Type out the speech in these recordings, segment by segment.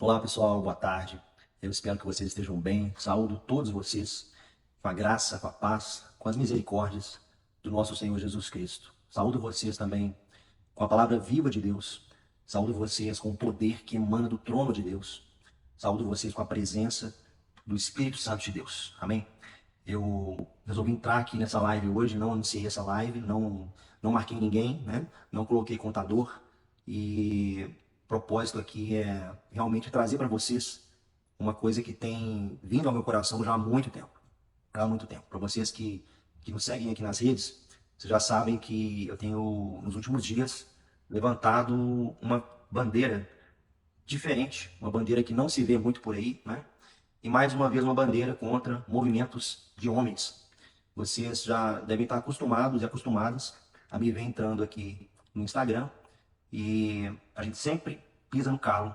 Olá pessoal, boa tarde. Eu espero que vocês estejam bem. Saúdo todos vocês com a graça, com a paz, com as misericórdias do nosso Senhor Jesus Cristo. Saúdo vocês também com a palavra viva de Deus. Saúdo vocês com o poder que emana do trono de Deus. Saúdo vocês com a presença do Espírito Santo de Deus. Amém? Eu resolvi entrar aqui nessa live hoje, não anunciei essa live, não marquei ninguém, né? Não coloquei contador. E o propósito aqui é realmente trazer para vocês uma coisa que tem vindo ao meu coração já há muito tempo. Já há muito tempo. Para vocês que nos seguem aqui nas redes, vocês já sabem que eu tenho, nos últimos dias, levantado uma bandeira diferente, uma bandeira que não se vê muito por aí, né? E mais uma vez uma bandeira contra movimentos de homens. Vocês já devem estar acostumados e acostumadas a me ver entrando aqui no Instagram e a gente sempre pisa no calo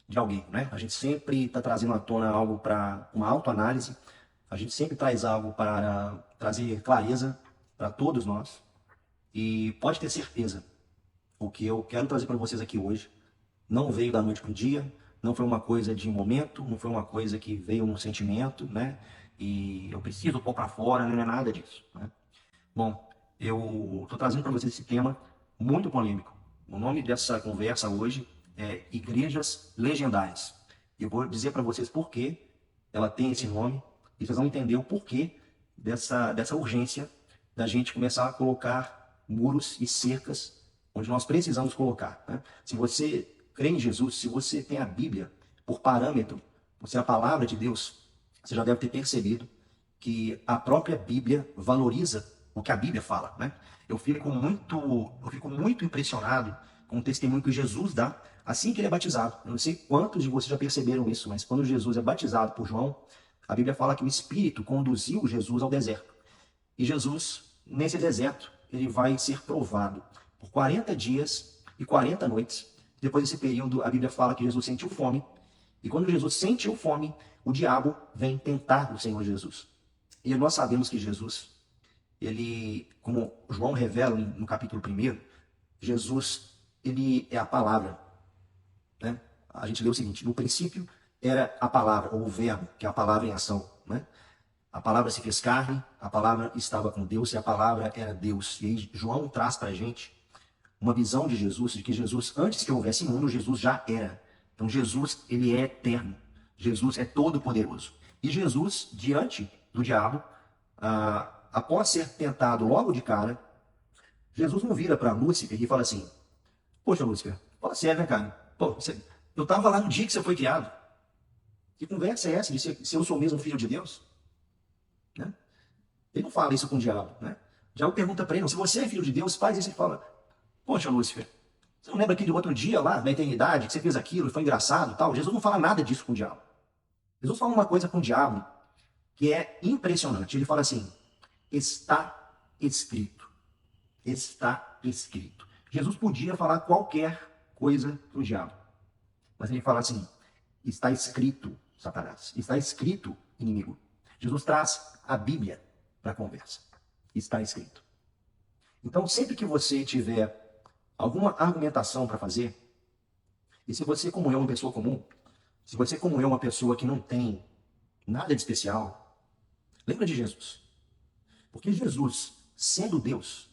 de alguém, né? A gente sempre está trazendo à tona algo para uma autoanálise, a gente sempre traz algo para trazer clareza para todos nós. E pode ter certeza, o que eu quero trazer para vocês aqui hoje não veio da noite para o dia, não foi uma coisa de momento, não foi uma coisa que veio um sentimento, né? E eu preciso pôr para fora, não é nada disso, né? Bom, eu estou trazendo para vocês esse tema muito polêmico. O nome dessa conversa hoje é Igrejas Legendárias. Eu vou dizer para vocês por que ela tem esse nome e vocês vão entender o porquê dessa urgência da gente começar a colocar muros e cercas onde nós precisamos colocar, né? Se você crê em Jesus, se você tem a Bíblia por parâmetro, por ser a palavra de Deus, você já deve ter percebido que a própria Bíblia valoriza o que a Bíblia fala, né? Eu fico muito impressionado com o testemunho que Jesus dá assim que ele é batizado. Eu não sei quantos de vocês já perceberam isso, mas quando Jesus é batizado por João, a Bíblia fala que o Espírito conduziu Jesus ao deserto. E Jesus, nesse deserto, ele vai ser provado por 40 dias e 40 noites. Depois desse período, a Bíblia fala que Jesus sentiu fome. E quando Jesus sentiu fome, o diabo vem tentar o Senhor Jesus. E nós sabemos que Jesus, ele, como João revela no capítulo 1, Jesus, ele é a palavra, né? A gente lê o seguinte: no princípio era a palavra, ou o verbo, que é a palavra em ação, né? A palavra se fez carne, a palavra estava com Deus e a palavra era Deus. E aí João traz para a gente uma visão de Jesus, de que Jesus, antes que houvesse mundo, Jesus já era. Então Jesus, ele é eterno. Jesus é todo-poderoso. E Jesus, diante do diabo, após ser tentado logo de cara, Jesus não vira para Lúcifer e fala assim: poxa, Lúcifer, fala sério, né, cara? Pô, eu estava lá no dia que você foi criado. Que conversa é essa de se eu sou mesmo filho de Deus? Né? Ele não fala isso com o diabo, né? O diabo pergunta para ele: se você é filho de Deus, faz isso. E fala: poxa, Lúcifer, você não lembra aquele outro dia lá, na eternidade, que você fez aquilo e foi engraçado e tal? Jesus não fala nada disso com o diabo. Jesus fala uma coisa com o diabo que é impressionante. Ele fala assim: está escrito. Está escrito. Jesus podia falar qualquer coisa para o diabo, mas ele fala assim: está escrito, Satanás. Está escrito, inimigo. Jesus traz a Bíblia para a conversa. Está escrito. Então, sempre que você tiver alguma argumentação para fazer, e se você, como eu, uma pessoa comum, se você, como eu, uma pessoa que não tem nada de especial, lembra de Jesus. Porque Jesus, sendo Deus,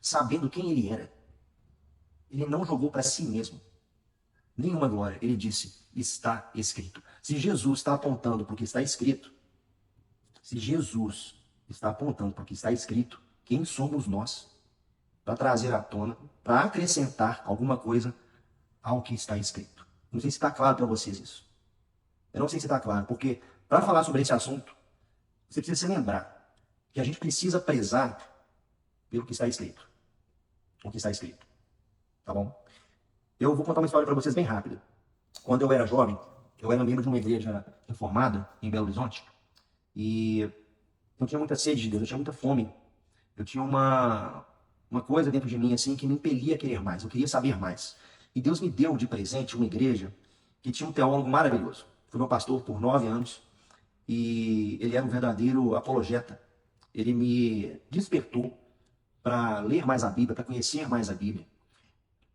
sabendo quem ele era, ele não jogou para si mesmo nenhuma glória. Ele disse: está escrito. Se Jesus está apontando para o que está escrito, se Jesus está apontando para o que está escrito, quem somos nós para trazer à tona, para acrescentar alguma coisa ao que está escrito? Não sei se está claro para vocês isso. Eu não sei se está claro, porque para falar sobre esse assunto, você precisa se lembrar que a gente precisa prezar pelo que está escrito. O que está escrito. Tá bom? Eu vou contar uma história para vocês bem rápida. Quando eu era jovem, eu era membro de uma igreja reformada em Belo Horizonte e eu tinha muita sede de Deus, eu tinha muita fome. Eu tinha uma coisa dentro de mim assim que me impelia a querer mais, eu queria saber mais. E Deus me deu de presente uma igreja que tinha um teólogo maravilhoso. Foi meu pastor por 9 anos e ele era um verdadeiro apologeta. Ele me despertou para ler mais a Bíblia, para conhecer mais a Bíblia.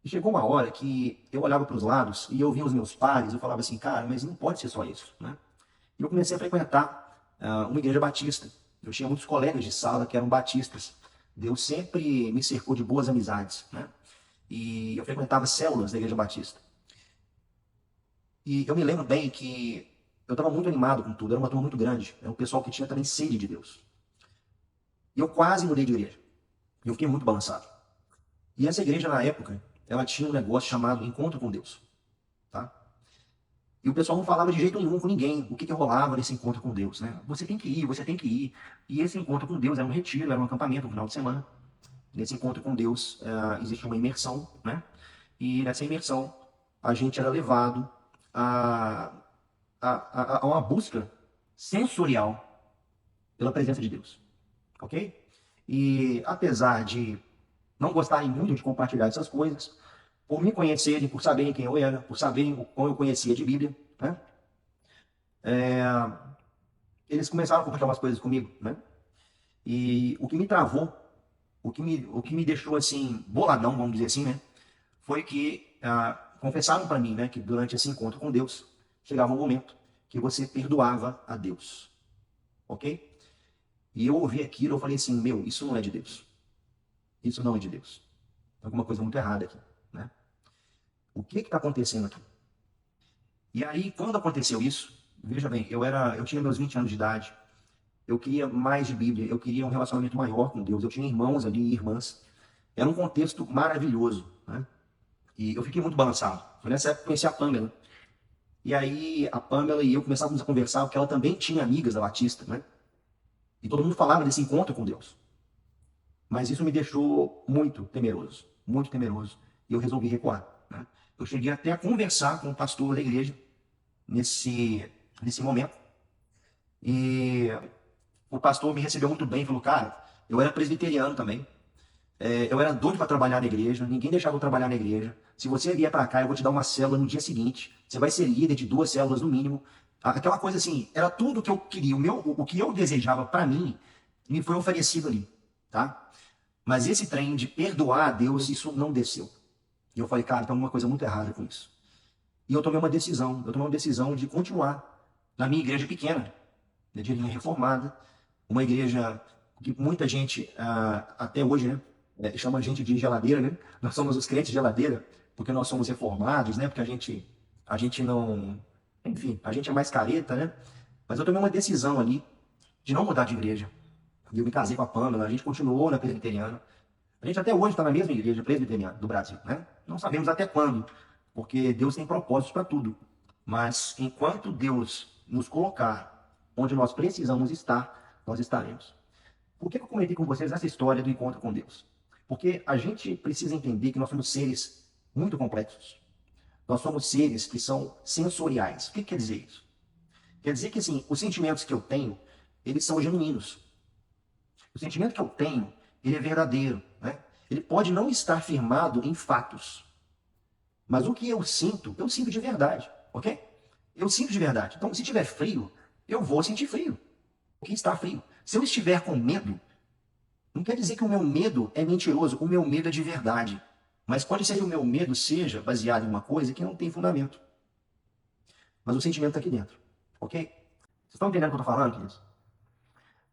E chegou uma hora que eu olhava para os lados e eu via os meus pares, eu falava assim, cara, mas não pode ser só isso, né? E eu comecei a frequentar uma igreja batista. Eu tinha muitos colegas de sala que eram batistas. Deus sempre me cercou de boas amizades, né? E eu frequentava células da igreja batista. E eu me lembro bem que eu estava muito animado com tudo, era uma turma muito grande, era um pessoal que tinha também sede de Deus. E eu quase mudei de igreja. E eu fiquei muito balançado. E essa igreja, na época, ela tinha um negócio chamado Encontro com Deus, tá? E o pessoal não falava de jeito nenhum com ninguém o que rolava nesse encontro com Deus, né? Você tem que ir, você tem que ir. E esse encontro com Deus era um retiro, era um acampamento, um final de semana. Nesse encontro com Deus existia uma imersão, né? E nessa imersão a gente era levado a, a uma busca sensorial pela presença de Deus, ok? E apesar de não gostarem muito de compartilhar essas coisas, por me conhecerem, por saberem quem eu era, por saberem o quão eu conhecia de Bíblia, né? Eles começaram a compartilhar umas coisas comigo, né? E o que me travou, o que me deixou assim, boladão, vamos dizer assim, né? Foi que confessaram para mim, né, que durante esse encontro com Deus, chegava um momento que você perdoava a Deus, ok? E eu ouvi aquilo, eu falei assim, meu, isso não é de Deus. Isso não é de Deus. Tem alguma coisa muito errada aqui, né? O que está acontecendo aqui? E aí, quando aconteceu isso, veja bem, eu tinha meus 20 anos de idade, eu queria mais de Bíblia, eu queria um relacionamento maior com Deus, eu tinha irmãos ali, irmãs. Era um contexto maravilhoso, né? E eu fiquei muito balançado. Foi nessa época que eu conheci a Pamela. E aí a Pamela e eu começávamos a conversar, porque ela também tinha amigas da Batista, né? E todo mundo falava desse encontro com Deus. Mas isso me deixou muito temeroso, muito temeroso. E eu resolvi recuar, né? Eu cheguei até a conversar com o pastor da igreja nesse momento. E o pastor me recebeu muito bem, falou, cara, eu era presbiteriano também. Eu era doido para trabalhar na igreja, ninguém deixava eu trabalhar na igreja. Se você vier para cá, eu vou te dar uma célula no dia seguinte. Você vai ser líder de 2 células no mínimo. Aquela coisa assim, era tudo o que eu queria, o que eu desejava para mim, me foi oferecido ali, tá? Mas esse trem de perdoar a Deus, isso não desceu. E eu falei, cara, tem alguma coisa muito errada com isso. E eu tomei uma decisão de continuar na minha igreja pequena, de linha reformada, uma igreja que muita gente, até hoje, né, chama a gente de geladeira, né? Nós somos os crentes de geladeira, porque nós somos reformados, né? Porque a gente não, enfim, a gente é mais careta, né? Mas eu tomei uma decisão ali de não mudar de igreja. E eu me casei com a Pamela, a gente continuou na presbiteriana. A gente até hoje está na mesma igreja presbiteriana do Brasil, né? Não sabemos até quando, porque Deus tem propósitos para tudo. Mas enquanto Deus nos colocar onde nós precisamos estar, nós estaremos. Por que eu comentei com vocês essa história do encontro com Deus? Porque a gente precisa entender que nós somos seres muito complexos. Nós somos seres que são sensoriais. O que quer dizer isso? Quer dizer que assim, os sentimentos que eu tenho, eles são genuínos. O sentimento que eu tenho, ele é verdadeiro, né? Ele pode não estar firmado em fatos, mas o que eu sinto de verdade, ok? Eu sinto de verdade. Então, se tiver frio, eu vou sentir frio, porque está frio. Se eu estiver com medo, não quer dizer que o meu medo é mentiroso, o meu medo é de verdade. Mas pode ser que o meu medo seja baseado em uma coisa que não tem fundamento. Mas o sentimento está aqui dentro, ok? Vocês estão entendendo o que eu estou falando, queridos?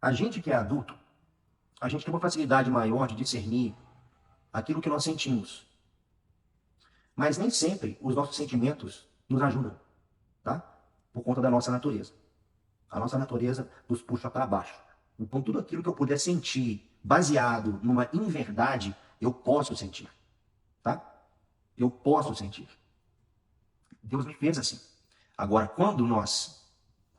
A gente que é adulto, a gente tem uma facilidade maior de discernir aquilo que nós sentimos. Mas nem sempre os nossos sentimentos nos ajudam, tá? Por conta da nossa natureza. A nossa natureza nos puxa para baixo. Então, tudo aquilo que eu puder sentir baseado numa inverdade, eu posso sentir, tá? Eu posso sentir. Deus me fez assim. Agora, quando nós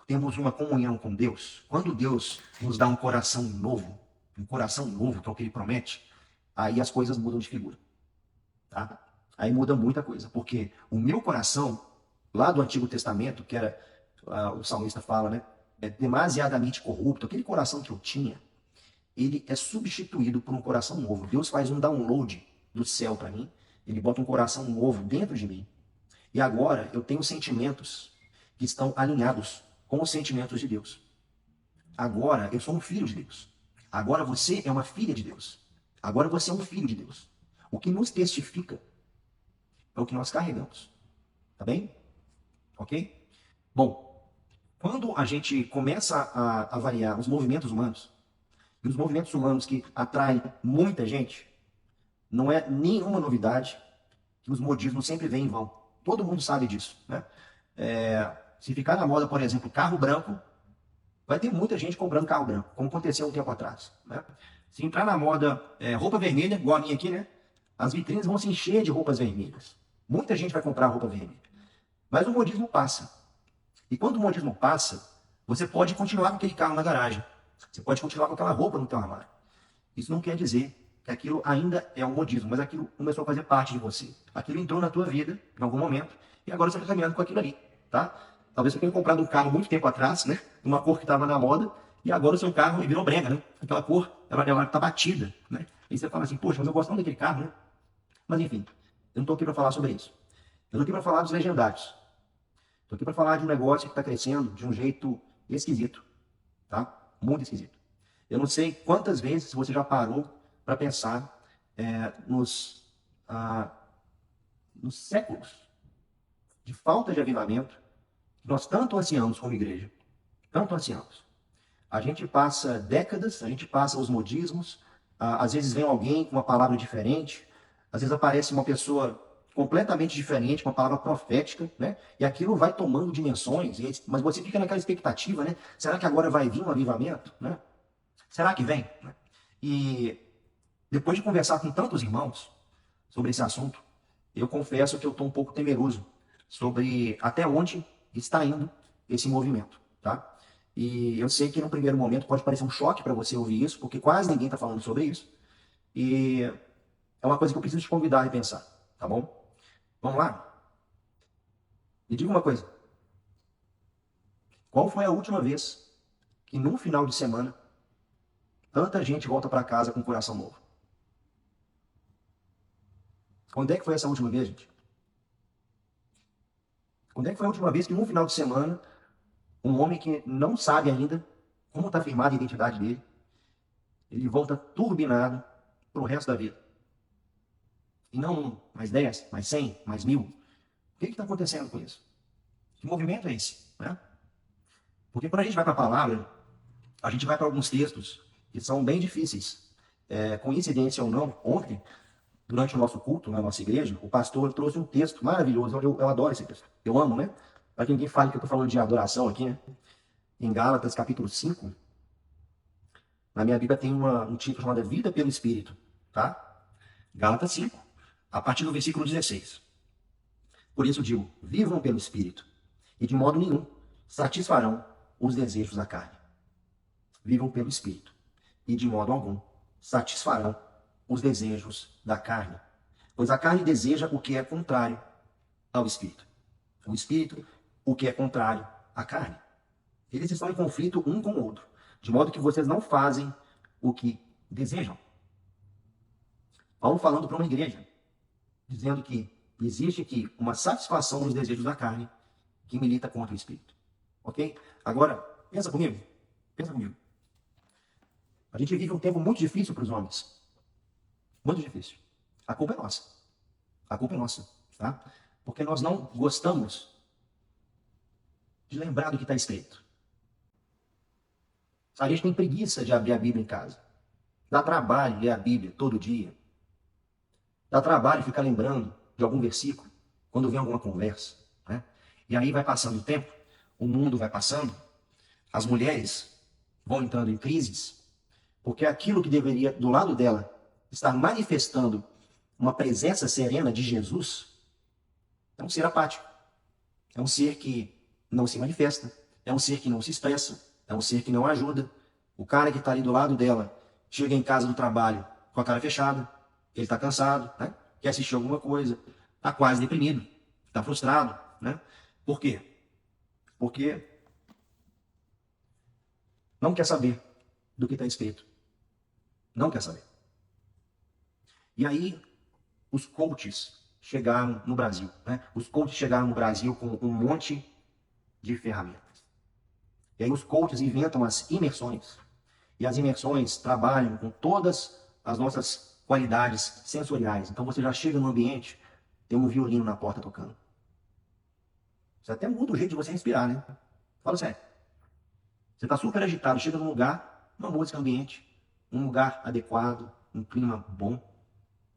temos uma comunhão com Deus, quando Deus nos dá um coração novo, que é o que Ele promete, aí as coisas mudam de figura, tá? Aí muda muita coisa, porque o meu coração, lá do Antigo Testamento, que era, o salmista fala, né? É demasiadamente corrupto, aquele coração que eu tinha, ele é substituído por um coração novo. Deus faz um download do céu para mim, ele bota um coração novo dentro de mim. E agora eu tenho sentimentos que estão alinhados com os sentimentos de Deus. Agora eu sou um filho de Deus. Agora você é uma filha de Deus. Agora você é um filho de Deus. O que nos testifica é o que nós carregamos. Tá bem? Ok? Bom, quando a gente começa a avaliar os movimentos humanos, e os movimentos humanos que atraem muita gente, não é nenhuma novidade que os modismos sempre vêm em vão. Todo mundo sabe disso, né? Se ficar na moda, por exemplo, carro branco, vai ter muita gente comprando carro branco, como aconteceu um tempo atrás, né? Se entrar na moda roupa vermelha, igual a minha aqui, né? As vitrines vão se encher de roupas vermelhas. Muita gente vai comprar roupa vermelha. Mas o modismo passa. E quando o modismo passa, você pode continuar com aquele carro na garagem. Você pode continuar com aquela roupa no teu armário. Isso não quer dizer que aquilo ainda é um modismo, mas aquilo começou a fazer parte de você. Aquilo entrou na tua vida em algum momento e agora você está caminhando com aquilo ali, tá? Talvez você tenha comprado um carro muito tempo atrás, né? Uma cor que estava na moda e agora o seu carro virou brega, né? Aquela cor, ela está batida, né? E você fala assim, poxa, mas eu gosto tanto daquele carro, né? Mas enfim, eu não estou aqui para falar sobre isso. Eu estou aqui para falar dos legendários. Estou aqui para falar de um negócio que está crescendo de um jeito esquisito, tá? Muito esquisito. Eu não sei quantas vezes você já parou para pensar nos séculos de falta de avivamento que nós tanto ansiamos como igreja. Tanto ansiamos. A gente passa décadas, a gente passa os modismos, às vezes vem alguém com uma palavra diferente, às vezes aparece uma pessoa completamente diferente, com uma palavra profética, né? E aquilo vai tomando dimensões, mas você fica naquela expectativa, né? Será que agora vai vir um avivamento, né? Será que vem? E depois de conversar com tantos irmãos sobre esse assunto, eu confesso que eu estou um pouco temeroso sobre até onde está indo esse movimento, tá? E eu sei que no primeiro momento pode parecer um choque para você ouvir isso, porque quase ninguém está falando sobre isso. E é uma coisa que eu preciso te convidar a repensar, tá bom? Vamos lá? Me diga uma coisa. Qual foi a última vez que num final de semana tanta gente volta para casa com um coração novo? Quando é que foi essa última vez, gente? Quando é que foi a última vez que num final de semana um homem que não sabe ainda como está firmada a identidade dele, ele volta turbinado para o resto da vida? E não mais 10, mais 100, mais 1000. O que está acontecendo com isso? Que movimento é esse? Né? Porque quando a gente vai para a palavra, a gente vai para alguns textos que são bem difíceis. Coincidência ou não, ontem, durante o nosso culto na nossa igreja, o pastor trouxe um texto maravilhoso. Eu adoro esse texto. Eu amo, né? Para que ninguém fale que eu estou falando de adoração aqui, né? Em Gálatas, capítulo 5, na minha Bíblia tem um título chamado Vida pelo Espírito, tá? Gálatas 5, a partir do versículo 16. Por isso digo, vivam pelo Espírito, e de modo nenhum satisfarão os desejos da carne. Vivam pelo Espírito, e de modo algum satisfarão os desejos da carne. Pois a carne deseja o que é contrário ao Espírito. O Espírito, o que é contrário à carne. Eles estão em conflito um com o outro, de modo que vocês não fazem o que desejam. Paulo falando para uma igreja, dizendo que existe aqui uma satisfação dos desejos da carne que milita contra o Espírito. Ok? Agora, pensa comigo. Pensa comigo. A gente vive um tempo muito difícil para os homens. Muito difícil. A culpa é nossa. A culpa é nossa. Tá? Porque nós não gostamos de lembrar do que está escrito. A gente tem preguiça de abrir a Bíblia em casa. Dá trabalho ler a Bíblia todo dia. Dá trabalho ficar lembrando de algum versículo quando vem alguma conversa. Né? E aí vai passando o tempo, o mundo vai passando, as mulheres vão entrando em crises, porque aquilo que deveria, do lado dela, estar manifestando uma presença serena de Jesus, é um ser apático. É um ser que não se manifesta, é um ser que não se expressa, é um ser que não ajuda. O cara que está ali do lado dela chega em casa do trabalho com a cara fechada, ele está cansado, né? Quer assistir alguma coisa, está quase deprimido, está frustrado. Né? Por quê? Porque não quer saber do que está escrito. Não quer saber. E aí, os coaches chegaram no Brasil. Né? Os coaches chegaram no Brasil com um monte de ferramentas. E aí os coaches inventam as imersões. E as imersões trabalham com todas as nossas qualidades sensoriais. Então você já chega no ambiente tem um violino na porta tocando. Isso até muda o jeito de você respirar, né? Fala sério. Você está super agitado, chega num lugar, uma música ambiente, um lugar adequado, um clima bom,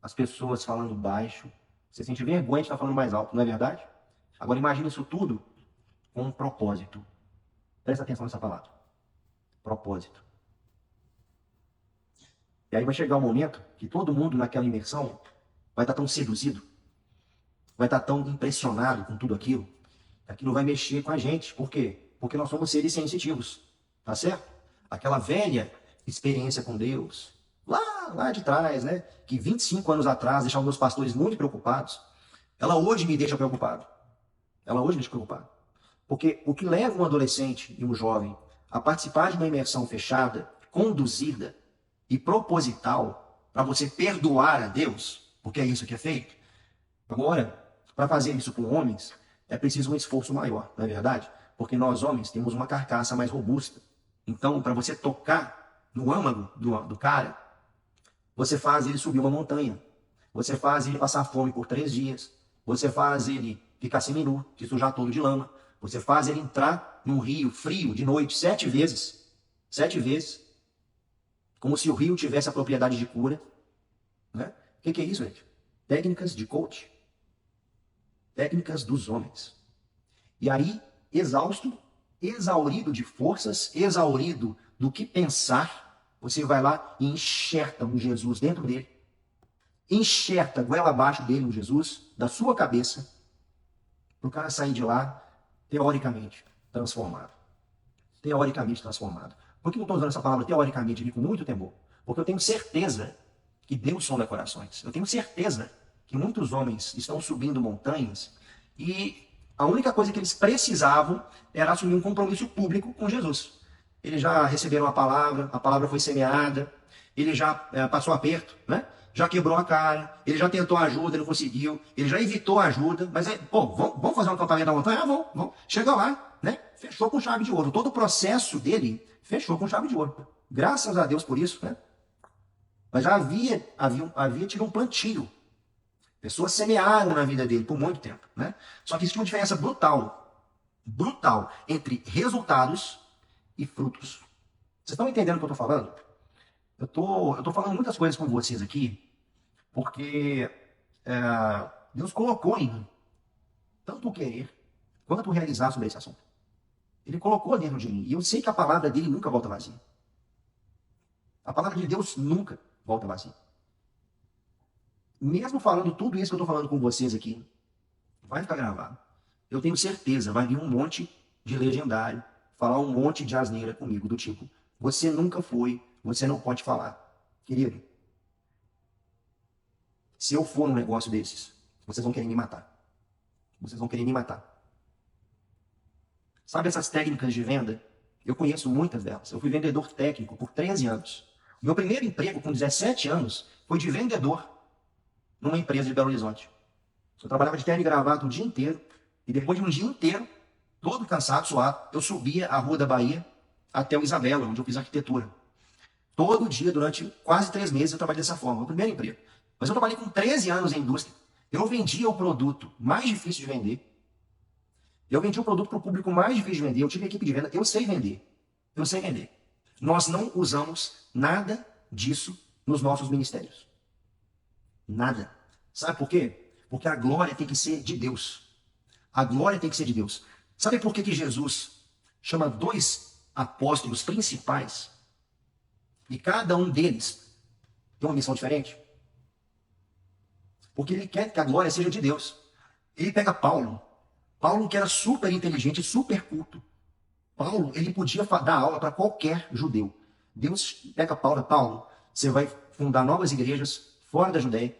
as pessoas falando baixo. Você sente vergonha de estar falando mais alto, não é verdade? Agora imagine isso tudo com um propósito. Presta atenção nessa palavra. Propósito. E aí vai chegar um momento que todo mundo naquela imersão vai estar tão seduzido, vai estar tão impressionado com tudo aquilo, que aquilo vai mexer com a gente. Por quê? Porque nós somos seres sensitivos, tá certo? Aquela velha experiência com Deus, lá de trás, né? Que 25 anos atrás deixava meus pastores muito preocupados, ela hoje me deixa preocupado. Ela hoje me deixa preocupado. Porque o que leva um adolescente e um jovem a participar de uma imersão fechada, conduzida e proposital, para você perdoar a Deus, porque é isso que é feito. Agora, para fazer isso com homens, é preciso um esforço maior, não é verdade? Porque nós homens temos uma carcaça mais robusta. Então, para você tocar no âmago do cara, você faz ele subir uma montanha. Você faz ele passar fome por 3 dias. Você faz ele ficar seminu, se sujar todo de lama. Você faz ele entrar num rio frio de noite 7 vezes. 7 vezes. Como se o rio tivesse a propriedade de cura. Né? O que é isso, gente? Técnicas de coach. Técnicas dos homens. E aí, exausto, exaurido de forças, exaurido do que pensar, você vai lá e enxerta um Jesus dentro dele. Enxerta goela abaixo dele um Jesus, da sua cabeça, para o cara sair de lá, teoricamente, transformado. Teoricamente transformado. Por que eu estou usando essa palavra teoricamente aqui com muito temor? Porque eu tenho certeza que Deus sonda corações. Eu tenho certeza que muitos homens estão subindo montanhas e a única coisa que eles precisavam era assumir um compromisso público com Jesus. Eles já receberam a palavra foi semeada, ele já passou aperto, né? Já quebrou a cara, ele já tentou ajuda, não conseguiu, ele já evitou ajuda, mas vamos fazer um acampamento na montanha? Ah, vamos. Chega lá, né? Fechou com chave de ouro. Todo o processo dele fechou com chave de ouro. Graças a Deus por isso, né? Mas já havia tido um plantio. Pessoas semearam na vida dele por muito tempo, né? Só que existe uma diferença brutal entre resultados e frutos. Vocês estão entendendo o que eu estou falando? Eu tô falando muitas coisas com vocês aqui, porque Deus colocou em mim tanto o querer quanto o realizar sobre esse assunto. Ele colocou dentro de mim. E eu sei que a palavra dele nunca volta vazia. A palavra de Deus nunca volta vazia. Mesmo falando tudo isso que eu estou falando com vocês aqui, vai ficar gravado. Eu tenho certeza, vai vir um monte de legendário, falar um monte de asneira comigo, do tipo, você nunca foi, você não pode falar. Querido, se eu for num negócio desses, vocês vão querer me matar. Vocês vão querer me matar. Sabe essas técnicas de venda? Eu conheço muitas delas. Eu fui vendedor técnico por 13 anos. Meu primeiro emprego, com 17 anos, foi de vendedor numa empresa de Belo Horizonte. Eu trabalhava de terno e gravata o dia inteiro, e depois de um dia inteiro, todo cansado, suado, eu subia a Rua da Bahia até o Isabela, onde eu fiz arquitetura. Todo dia, durante quase 3 meses, eu trabalhei dessa forma. Meu primeiro emprego. Mas eu trabalhei com 13 anos em indústria. Eu vendia o produto mais difícil de vender. Eu vendi o produto para o público mais difícil de vender. Eu tive equipe de venda. Eu sei vender. Eu sei vender. Nós não usamos nada disso nos nossos ministérios. Nada. Sabe por quê? Porque a glória tem que ser de Deus. A glória tem que ser de Deus. Sabe por que Jesus chama 2 apóstolos principais e cada um deles tem uma missão diferente? Porque ele quer que a glória seja de Deus. Ele pega Paulo. Paulo, que era super inteligente, super culto. Paulo, ele podia dar aula para qualquer judeu. Deus pega Paulo, você vai fundar novas igrejas fora da Judéia.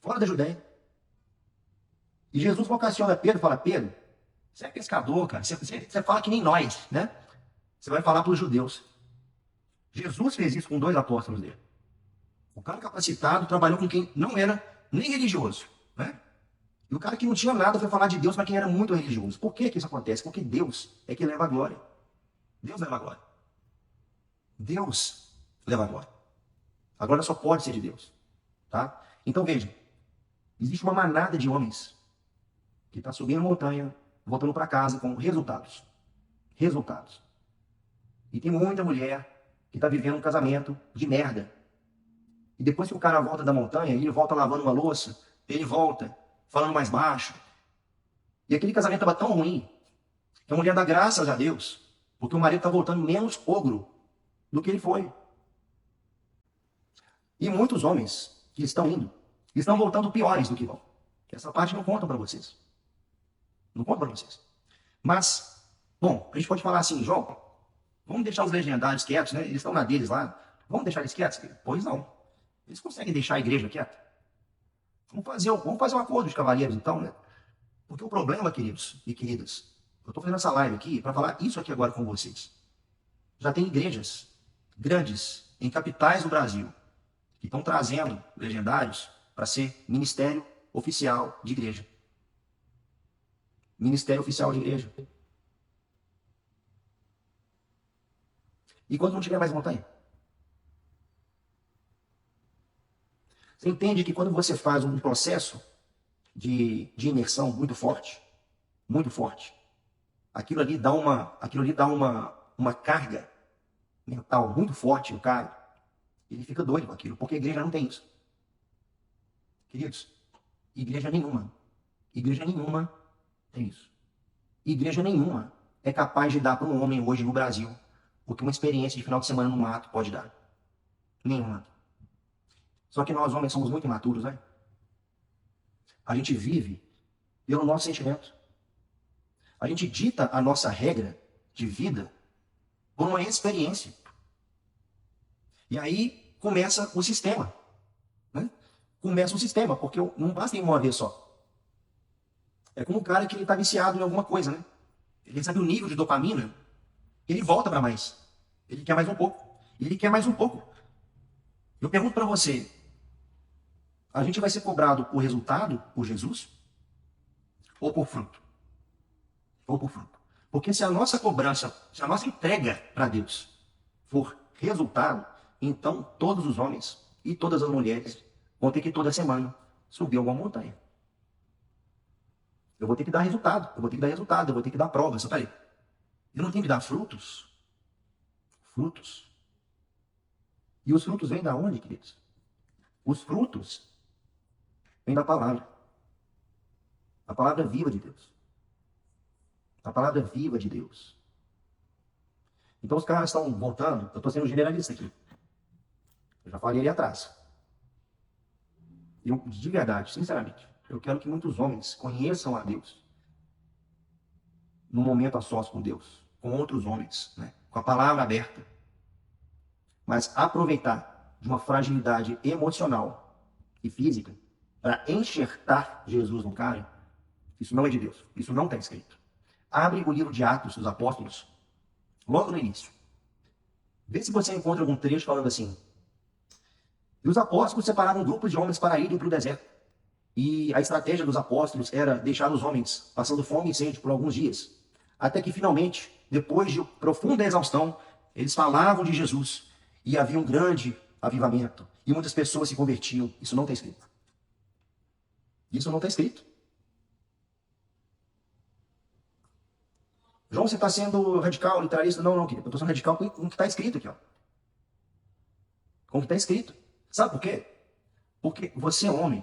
Fora da Judéia. E Jesus vocaciona Pedro e fala, Pedro, você é pescador, cara. Você fala que nem nós, né? Você vai falar para os judeus. Jesus fez isso com 2 apóstolos dele. O cara capacitado trabalhou com quem não era nem religioso, né? E o cara que não tinha nada foi falar de Deus para quem era muito religioso. Por que isso acontece? Porque Deus é que leva a glória. Deus leva a glória. Deus leva a glória. A glória só pode ser de Deus. Tá? Então veja, Existe uma manada de homens que está subindo a montanha, voltando para casa com resultados. Resultados. E tem muita mulher que está vivendo um casamento de merda. E depois que o cara volta da montanha, ele volta lavando uma louça, ele volta falando mais baixo. E aquele casamento estava tão ruim que a mulher dá graças a Deus, porque o marido está voltando menos ogro do que ele foi. E muitos homens que estão indo, estão voltando piores do que vão. Essa parte não conta para vocês. Não conta para vocês. Mas, bom, a gente pode falar assim, João, vamos deixar os legendários quietos, né? Eles estão na deles lá. Vamos deixar eles quietos? Pois não. Eles conseguem deixar a igreja quieta? Vamos fazer um acordo de cavalheiros, então, né? Porque o problema, queridos e queridas, eu estou fazendo essa live aqui para falar isso aqui agora com vocês. Já tem igrejas grandes em capitais do Brasil que estão trazendo legendários para ser ministério oficial de igreja. Ministério oficial de igreja. E quando não tiver mais montanha? Você entende que quando você faz um processo de imersão muito forte, aquilo ali dá uma carga mental muito forte no cara. Ele fica doido com aquilo, porque a igreja não tem isso. Queridos, igreja nenhuma tem isso. Igreja nenhuma é capaz de dar para um homem hoje no Brasil o que uma experiência de final de semana no mato pode dar. Nenhuma. Só que nós, homens, somos muito imaturos, né? A gente vive pelo nosso sentimento. A gente dita a nossa regra de vida por uma experiência. E aí começa o sistema. Né? Começa o sistema, porque não basta em uma vez só. É como um cara que está viciado em alguma coisa, né? Ele recebe um nível de dopamina, ele volta para mais. Ele quer mais um pouco. Ele quer mais um pouco. Eu pergunto para você, a gente vai ser cobrado por resultado, por Jesus? Ou por fruto? Ou por fruto? Porque se a nossa cobrança, se a nossa entrega para Deus for resultado, então todos os homens e todas as mulheres vão ter que toda semana subir alguma montanha. Eu vou ter que dar resultado, eu vou ter que dar provas. Peraí, eu não tenho que dar frutos? Frutos. E os frutos vêm da onde, queridos? Os frutos vêm da palavra. A palavra viva de Deus. A palavra viva de Deus. Então os caras estão voltando, eu estou sendo generalista aqui. Eu já falei ali atrás. Eu, de verdade, sinceramente, eu quero que muitos homens conheçam a Deus. Num momento a sós com Deus, com outros homens, né? Com a palavra aberta. Mas aproveitar de uma fragilidade emocional e física para enxertar Jesus no cara, isso não é de Deus. Isso não está escrito. Abre o livro de Atos dos Apóstolos, logo no início. Vê se você encontra algum trecho falando assim. E os apóstolos separaram grupos de homens para irem para o deserto. E a estratégia dos apóstolos era deixar os homens passando fome e sede por alguns dias. Até que finalmente, depois de profunda exaustão, eles falavam de Jesus. E havia um grande avivamento. E muitas pessoas se convertiam. Isso não está escrito. Isso não está escrito. João, você está sendo radical, literalista? Não, querido. Eu estou sendo radical com o que está escrito aqui. Ó. Com o que está escrito. Sabe por quê? Porque você é homem.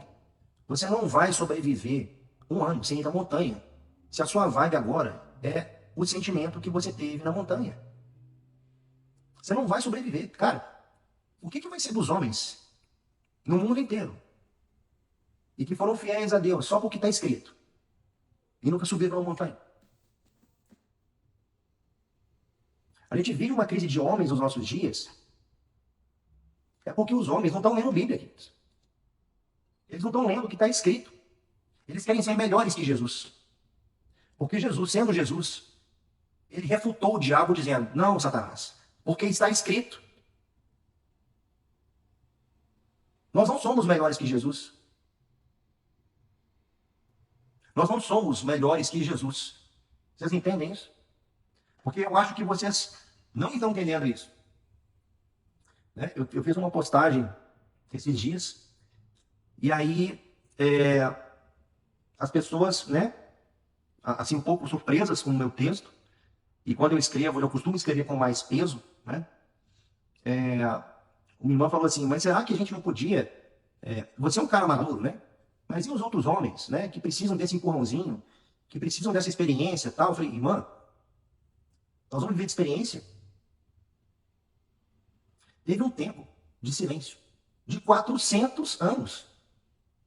Você não vai sobreviver um ano sem ir na montanha. Se a sua vibe agora é o sentimento que você teve na montanha. Você não vai sobreviver. Cara, o que vai ser dos homens no mundo inteiro? E que foram fiéis a Deus só porque está escrito. E nunca subiram uma montanha. A gente vive uma crise de homens nos nossos dias. É porque os homens não estão lendo Bíblia, queridos. Eles não estão lendo o que está escrito. Eles querem ser melhores que Jesus. Porque Jesus, sendo Jesus, ele refutou o diabo dizendo, não, Satanás, porque está escrito. Nós não somos melhores que Jesus. Nós não somos melhores que Jesus. Vocês entendem isso? Porque eu acho que vocês não estão entendendo isso. Né? Eu fiz uma postagem esses dias, e aí as pessoas, né, assim, um pouco surpresas com o meu texto, e quando eu escrevo, eu costumo escrever com mais peso, né? Minha irmã falou assim, mas será que a gente não podia... você é um cara maduro, né? Mas e os outros homens, né, que precisam desse empurrãozinho, que precisam dessa experiência e tal? Eu falei, irmã, nós vamos viver de experiência. Teve um tempo de silêncio de 400 anos.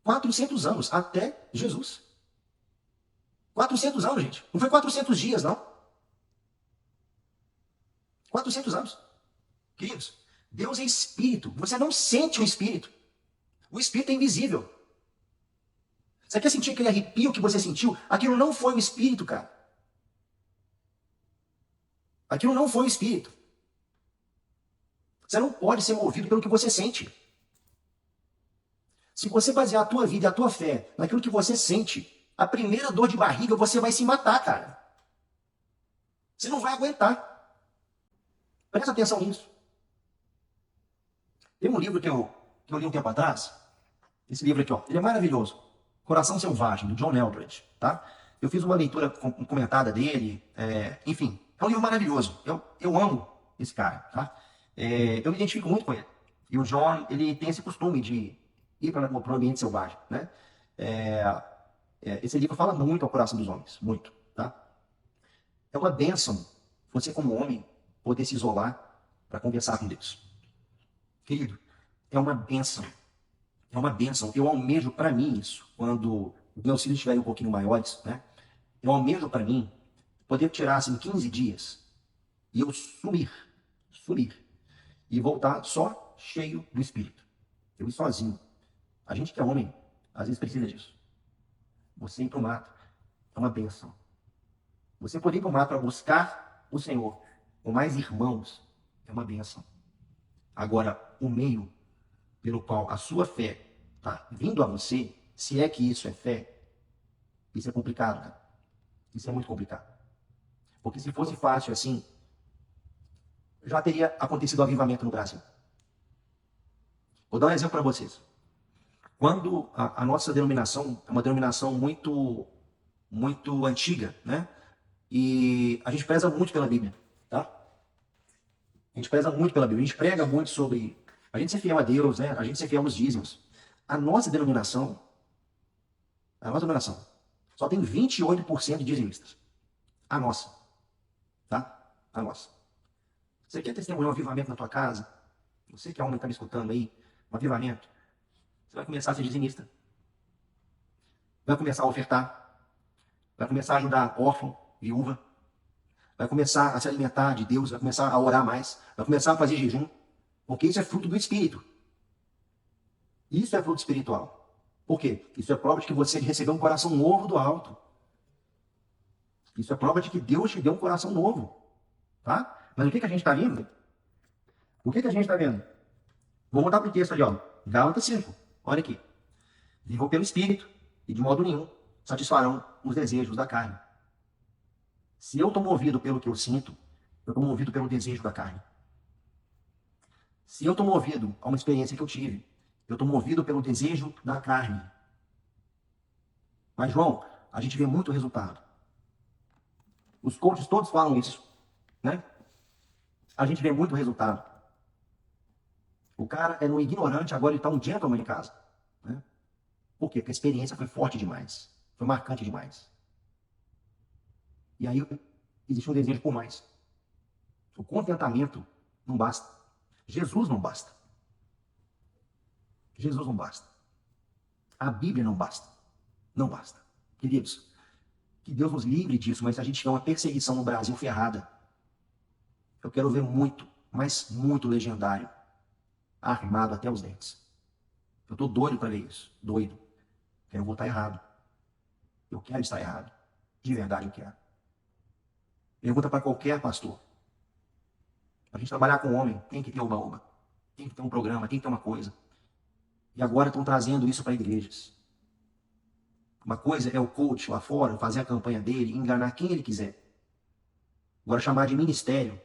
400 anos até Jesus. 400 anos, gente. Não foi 400 dias, não. 400 anos. Queridos, Deus é espírito. Você não sente o espírito. O espírito é invisível. Você quer sentir aquele arrepio que você sentiu? Aquilo não foi o espírito, cara. Aquilo não foi o espírito. Você não pode ser movido pelo que você sente. Se você basear a tua vida e a tua fé naquilo que você sente, a primeira dor de barriga você vai se matar, cara. Você não vai aguentar. Presta atenção nisso. Tem um livro que eu li um tempo atrás. Esse livro aqui, ó, ele é maravilhoso. Coração Selvagem, do John Eldredge, tá? Eu fiz uma leitura comentada dele, enfim, é um livro maravilhoso. Eu amo esse cara, tá? Eu me identifico muito com ele. E o John, ele tem esse costume de ir para o ambiente selvagem, né? Esse livro fala muito ao coração dos homens, muito, tá? É uma bênção você, como homem, poder se isolar para conversar com Deus. Querido, é uma bênção. É uma bênção. Eu almejo para mim isso. Quando os meus filhos estiverem um pouquinho maiores, né? Eu almejo para mim poder tirar assim 15 dias e eu sumir e voltar só cheio do Espírito. Eu ir sozinho. A gente que é homem, às vezes precisa disso. Você ir para o mato é uma bênção. Você poder ir para o mato para buscar o Senhor com mais irmãos é uma bênção. Agora, o meio pelo qual a sua fé está vindo a você, se é que isso é fé, isso é complicado, cara. Isso é muito complicado. Porque se fosse fácil assim, já teria acontecido o avivamento no Brasil. Vou dar um exemplo para vocês. Quando a nossa denominação é uma denominação muito antiga, né? E a gente preza muito pela Bíblia, tá? A gente preza muito pela Bíblia, a gente prega muito sobre a gente ser fiel a Deus, né? A gente ser fiel nos dízimos. A nossa denominação, só tem 28% de dizimistas. A nossa, tá? A nossa. Você quer testemunhar um avivamento na tua casa? Você que é homem que está me escutando aí, um avivamento, você vai começar a ser dizimista. Vai começar a ofertar. Vai começar a ajudar órfão, viúva. Vai começar a se alimentar de Deus, vai começar a orar mais, vai começar a fazer jejum. Porque isso é fruto do Espírito. Isso é fruto espiritual. Por quê? Isso é prova de que você recebeu um coração novo do alto. Isso é prova de que Deus te deu um coração novo. Tá? Mas o que a gente está vendo? O que a gente está vendo? Vou voltar para o texto ali, ó. Gálatas 5. Olha aqui. Vivam pelo Espírito e de modo nenhum satisfarão os desejos da carne. Se eu estou movido pelo que eu sinto, eu estou movido pelo desejo da carne. Se eu estou movido a uma experiência que eu tive, eu estou movido pelo desejo da carne. Mas, João, a gente vê muito resultado. Os coaches todos falam isso, né? A gente vê muito resultado. O cara era um ignorante, agora ele está um gentleman em casa. Né? Por quê? Porque a experiência foi forte demais. Foi marcante demais. E aí existe um desejo por mais. O contentamento não basta. Jesus não basta. Jesus não basta. A Bíblia não basta. Não basta. Queridos, que Deus nos livre disso, mas se a gente tiver uma perseguição no Brasil ferrada, eu quero ver muito, mas muito legendário, armado até os dentes. Eu estou doido para ver isso. Doido. Quero voltar errado. Eu quero estar errado. De verdade eu quero. Pergunta para qualquer pastor. Para a gente trabalhar com homem, tem que ter oba-oba. Tem que ter um programa, tem que ter uma coisa. E agora estão trazendo isso para igrejas. Uma coisa é o coach lá fora, fazer a campanha dele, enganar quem ele quiser. Agora chamar de ministério,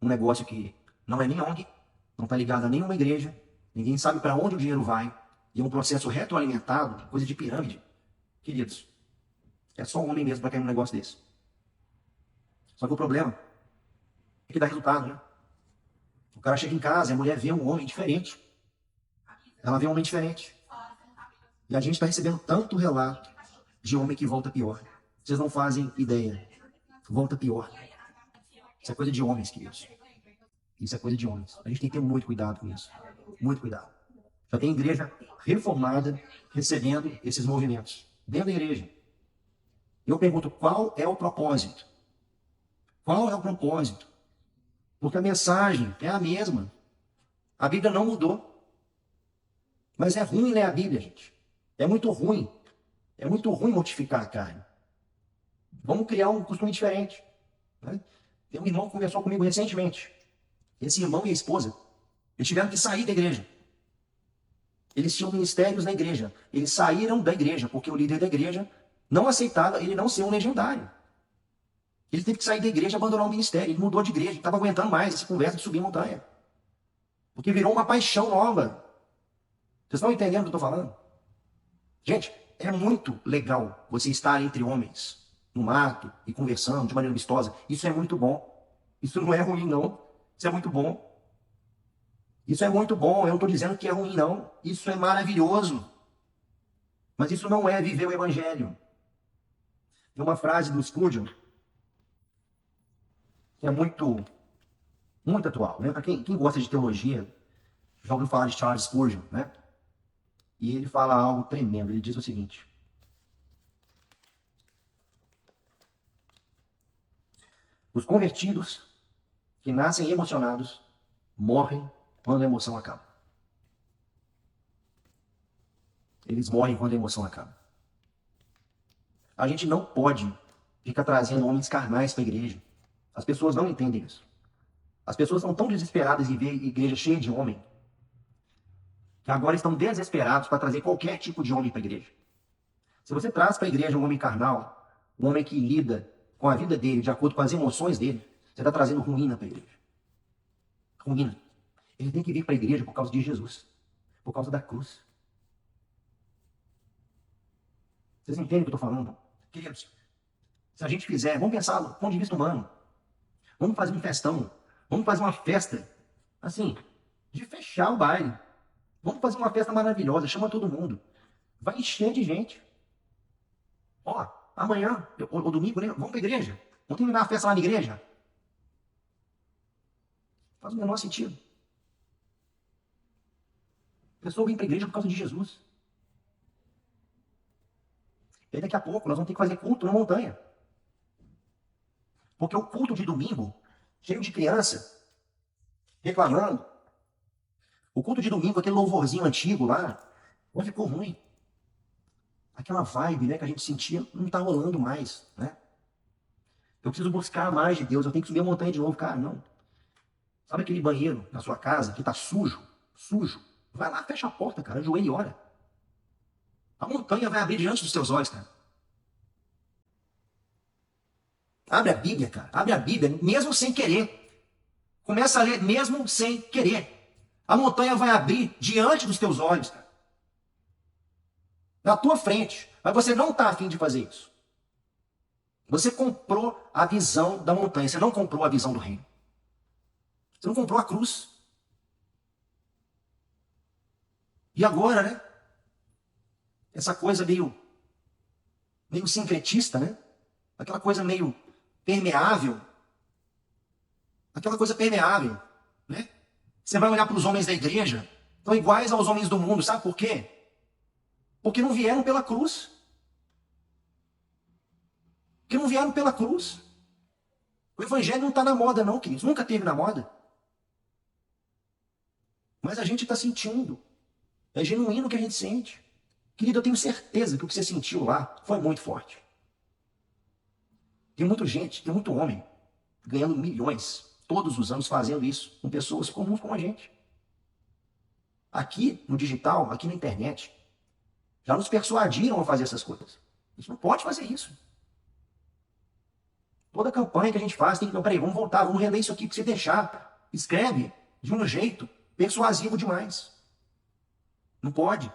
um negócio que não é nem ONG, não está ligado a nenhuma igreja, ninguém sabe para onde o dinheiro vai. e um processo retroalimentado, coisa de pirâmide, queridos, é só um homem mesmo para cair num negócio desse. Só que o problema é que dá resultado, né? O cara chega em casa e a mulher vê um homem diferente. Ela vê um homem diferente. E a gente está recebendo tanto relato de homem que volta pior. Vocês não fazem ideia. Volta pior. Isso é coisa de homens, queridos. Isso é coisa de homens. A gente tem que ter muito cuidado com isso. Muito cuidado. Já tem igreja reformada recebendo esses movimentos. Dentro da igreja. Eu pergunto, qual é o propósito? Qual é o propósito? Porque a mensagem é a mesma. A Bíblia não mudou. Mas é ruim ler a Bíblia, gente. É muito ruim. É muito ruim mortificar a carne. Vamos criar um costume diferente. Né? Tem um irmão que conversou comigo recentemente. Esse irmão e a esposa, eles tiveram que sair da igreja. Eles tinham ministérios na igreja. Eles saíram da igreja, porque o líder da igreja não aceitava ele não ser um legendário. Ele teve que sair da igreja e abandonar o ministério. Ele mudou de igreja, não estava aguentando mais essa conversa de subir montanha. Porque virou uma paixão nova. Vocês estão entendendo o que eu estou falando? Gente, é muito legal você estar entre homens, no mato, e conversando de maneira amistosa. Isso é muito bom. Isso não é ruim, não. Isso é muito bom. Isso é muito bom. Eu não estou dizendo que é ruim, não. Isso é maravilhoso. Mas isso não é viver o evangelho. Tem uma frase do Spurgeon que é muito atual. Né? Para quem gosta de teologia, já ouviu falar de Charles Spurgeon, né? E ele fala algo tremendo. Ele diz o seguinte: os convertidos que nascem emocionados morrem quando a emoção acaba. Eles morrem quando a emoção acaba. A gente não pode ficar trazendo homens carnais para a igreja. As pessoas não entendem isso. As pessoas estão tão desesperadas em ver a igreja cheia de homem, que agora estão desesperados para trazer qualquer tipo de homem para a igreja. Se você traz para a igreja um homem carnal, um homem que lida com a vida dele de acordo com as emoções dele, você está trazendo ruína para a igreja. Ruína. Ele tem que vir para a igreja por causa de Jesus, por causa da cruz. Vocês entendem o que eu estou falando? Queridos, se a gente fizer, vamos pensar do ponto de vista humano. Vamos fazer um festão. Vamos fazer uma festa, assim, de fechar o baile. Vamos fazer uma festa maravilhosa, chama todo mundo. Vai encher de gente. Ó, amanhã, ou domingo, né? Vamos para a igreja. Vamos terminar a festa lá na igreja. Faz o menor sentido. A pessoa vem para a igreja por causa de Jesus. E aí daqui a pouco nós vamos ter que fazer culto na montanha. Porque o culto de domingo, cheio de criança, reclamando. O culto de domingo, aquele louvorzinho antigo lá, não ficou ruim. Aquela vibe, né, que a gente sentia não está rolando mais, né? Eu preciso buscar mais de Deus, eu tenho que subir a montanha de novo. Cara, não. Sabe aquele banheiro na sua casa que está sujo? Sujo. Vai lá, fecha a porta, cara, ajoelha e ora. A montanha vai abrir diante dos teus olhos, cara. Abre a Bíblia, cara. Abre a Bíblia, mesmo sem querer. Começa a ler mesmo sem querer. A montanha vai abrir diante dos teus olhos, cara. Na tua frente. Mas você não está afim de fazer isso. Você comprou a visão da montanha. Você não comprou a visão do reino. Você não comprou a cruz. E agora, né? Essa coisa meio sincretista, né? Aquela coisa meio permeável. Aquela coisa permeável, né? Você vai olhar para os homens da igreja, estão iguais aos homens do mundo. Sabe por quê? Porque não vieram pela cruz. Porque não vieram pela cruz. O evangelho não está na moda, não, queridos. Nunca teve na moda. Mas a gente está sentindo. É genuíno o que a gente sente. Querido, eu tenho certeza que o que você sentiu lá foi muito forte. Tem muita gente, tem muito homem ganhando milhões todos os anos fazendo isso com pessoas comuns como a gente. Aqui no digital, aqui na internet, já nos persuadiram a fazer essas coisas. A gente não pode fazer isso. Toda campanha que a gente faz tem que, não, peraí, vamos voltar, vamos reler isso aqui, porque se deixar, escreve de um jeito persuasivo demais. Não pode.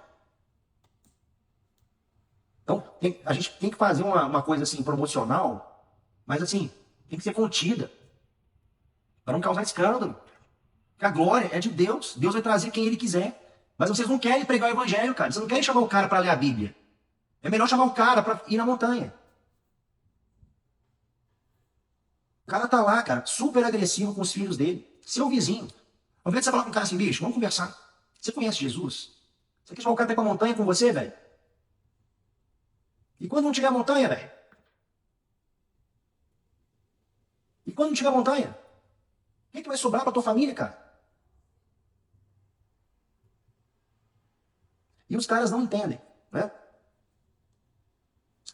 Então, a gente tem que fazer uma coisa assim, promocional, mas assim, tem que ser contida, para não causar escândalo. Porque a glória é de Deus. Deus vai trazer quem Ele quiser. Mas vocês não querem pregar o evangelho, cara. Vocês não querem chamar o cara para ler a Bíblia. É melhor chamar o cara para ir na montanha. O cara tá lá, cara, super agressivo com os filhos dele. Seu vizinho. Ao invés de você falar com o cara assim, bicho, vamos conversar. Você conhece Jesus? Você quer chamar o cara para ir pra montanha com você, velho? E quando não tiver montanha, velho? E quando não tiver montanha? O que vai sobrar pra tua família, cara? E os caras não entendem, né?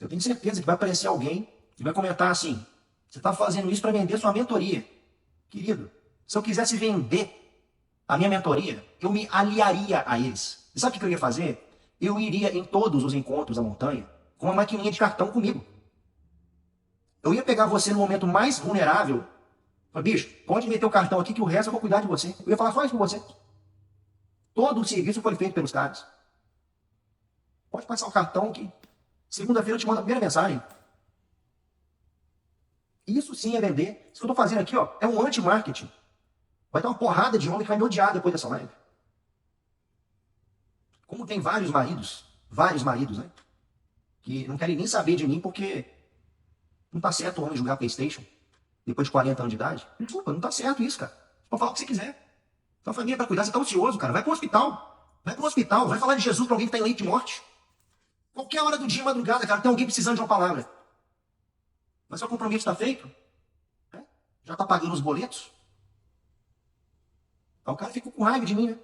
Eu tenho certeza que vai aparecer alguém que vai comentar assim, você está fazendo isso para vender sua mentoria. Querido, se eu quisesse vender a minha mentoria, eu me aliaria a eles. E sabe o que eu ia fazer? Eu iria em todos os encontros da montanha com uma maquininha de cartão comigo. Eu ia pegar você no momento mais vulnerável. Falei, bicho, pode meter o cartão aqui que o resto eu vou cuidar de você. Eu ia falar só isso com você. Todo o serviço foi feito pelos caras. Pode passar o cartão que segunda-feira eu te mando a primeira mensagem. Isso sim é vender. Isso que eu estou fazendo aqui, ó, é um anti-marketing. Vai ter uma porrada de homem que vai me odiar depois dessa live. Como tem vários maridos, né? Que não querem nem saber de mim porque não tá certo o homem jogar PlayStation depois de 40 anos de idade. Desculpa, não tá certo isso, cara. Você pode falar o que você quiser. Tua família para cuidar, você tá ansioso, cara. Vai pro hospital. Vai pro hospital. Vai falar de Jesus para alguém que tá em leito de morte. Qualquer hora do dia, madrugada, cara, tem alguém precisando de uma palavra. Mas seu compromisso está feito? Né? Já está pagando os boletos? Aí o cara fica com raiva de mim, né?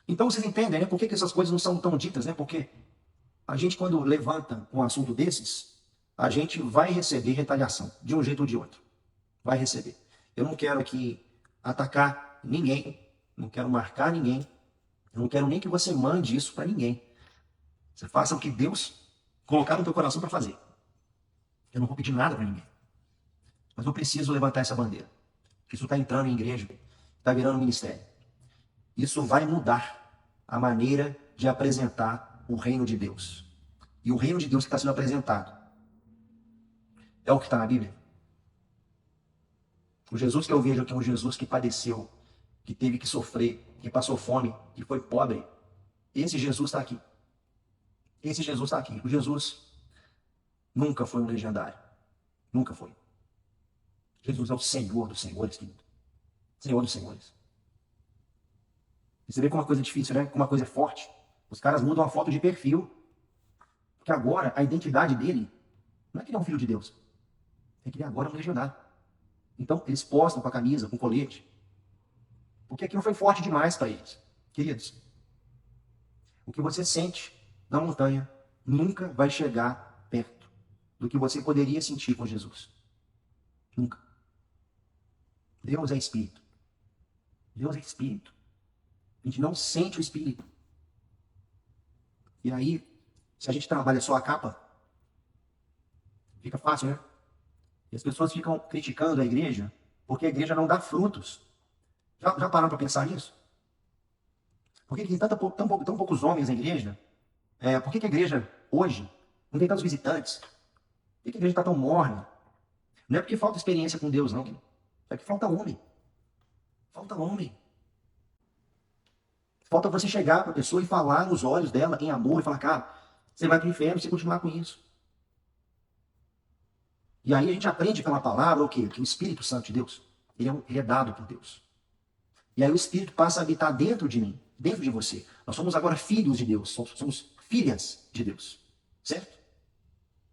Então vocês entendem, né? Por que essas coisas não são tão ditas, né? Porque a gente, quando levanta um assunto desses, a gente vai receber retaliação, de um jeito ou de outro. Vai receber. Eu não quero aqui atacar ninguém, não quero marcar ninguém, eu não quero nem que você mande isso para ninguém. Você faça o que Deus colocar no teu coração para fazer. Eu não vou pedir nada para ninguém. Mas eu preciso levantar essa bandeira. Isso está entrando em igreja, está virando ministério. Isso vai mudar a maneira de apresentar o reino de Deus. E o reino de Deus que está sendo apresentado é o que está na Bíblia. O Jesus que eu vejo aqui é um Jesus que padeceu, que teve que sofrer, que passou fome, que foi pobre. Esse Jesus está aqui. Esse Jesus está aqui. O Jesus nunca foi um legendário. Nunca foi. Jesus é o Senhor dos senhores, querido. Senhor dos senhores. E você vê como uma coisa é difícil, né? Como uma coisa é forte. Os caras mudam a foto de perfil. Porque agora a identidade dele não é que ele é um filho de Deus. É que ele agora é um legendário. Então eles postam com a camisa, com o colete. Porque aquilo foi forte demais para eles. Queridos, o que você sente na montanha nunca vai chegar perto do que você poderia sentir com Jesus. Nunca. Deus é Espírito. Deus é Espírito. A gente não sente o Espírito. E aí, se a gente trabalha só a capa, fica fácil, né? E as pessoas ficam criticando a igreja porque a igreja não dá frutos. Já pararam para pensar nisso? Por que tem tão poucos homens na igreja? Por que a igreja hoje não tem tantos visitantes? Por que a igreja está tão morna? Não é porque falta experiência com Deus, não. É que falta homem. Falta homem. Falta você chegar para a pessoa e falar nos olhos dela em amor e falar, cara, você vai para o inferno se você continuar com isso. E aí a gente aprende pela palavra o quê? Que o Espírito Santo de Deus, ele é dado por Deus. E aí o Espírito passa a habitar dentro de mim, dentro de você. Nós somos agora filhos de Deus, somos filhas de Deus, certo?